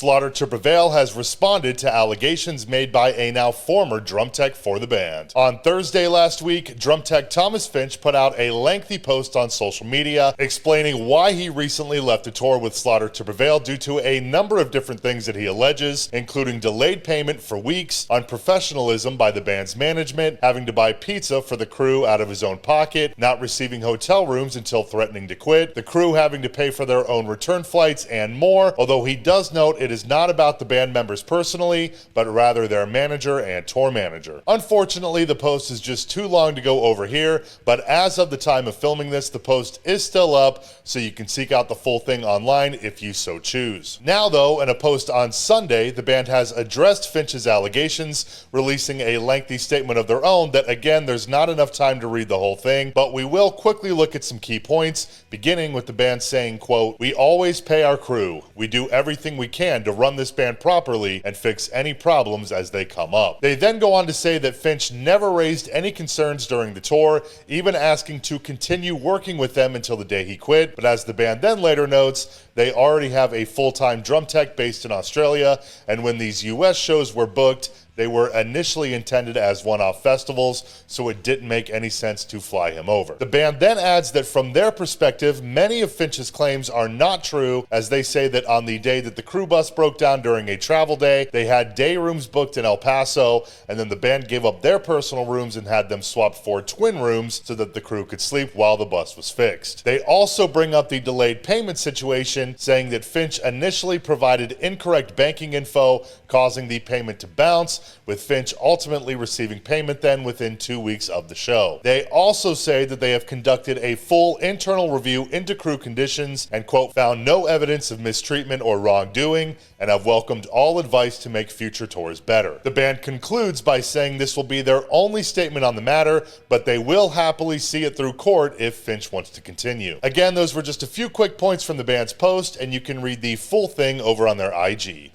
Slaughter to Prevail has responded to allegations made by a now former drum tech for the band. On Thursday last week, drum tech Thomas Finch put out a lengthy post on social media explaining why he recently left a tour with Slaughter to Prevail due to a number of different things that he alleges, including delayed payment for weeks, unprofessionalism by the band's management, having to buy pizza for the crew out of his own pocket, not receiving hotel rooms until threatening to quit, the crew having to pay for their own return flights, and more, although he does note it is not about the band members personally, but rather their manager and tour manager. Unfortunately, the post is just too long to go over here, but as of the time of filming this, the post is still up, so you can seek out the full thing online if you so choose. Now though, in a post on Sunday, the band has addressed Finch's allegations, releasing a lengthy statement of their own that, again, there's not enough time to read the whole thing, but we will quickly look at some key points, beginning with the band saying, quote, "We always pay our crew. We do everything we can to run this band properly and fix any problems as they come up." They then go on to say that Finch never raised any concerns during the tour, even asking to continue working with them until the day he quit, but as the band then later notes, they already have a full-time drum tech based in Australia, and when these US shows were booked, they were initially intended as one-off festivals, so it didn't make any sense to fly him over. The band then adds that from their perspective, many of Finch's claims are not true, as they say that on the day that the crew bus broke down during a travel day, they had day rooms booked in El Paso, and then the band gave up their personal rooms and had them swapped for twin rooms so that the crew could sleep while the bus was fixed. They also bring up the delayed payment situation, saying that Finch initially provided incorrect banking info, causing the payment to bounce, with Finch ultimately receiving payment then within 2 weeks of the show. They also say that they have conducted a full internal review into crew conditions and, quote, "found no evidence of mistreatment or wrongdoing and have welcomed all advice to make future tours better." The band concludes by saying this will be their only statement on the matter, but they will happily see it through court if Finch wants to continue. Again, those were just a few quick points from the band's post, and you can read the full thing over on their IG.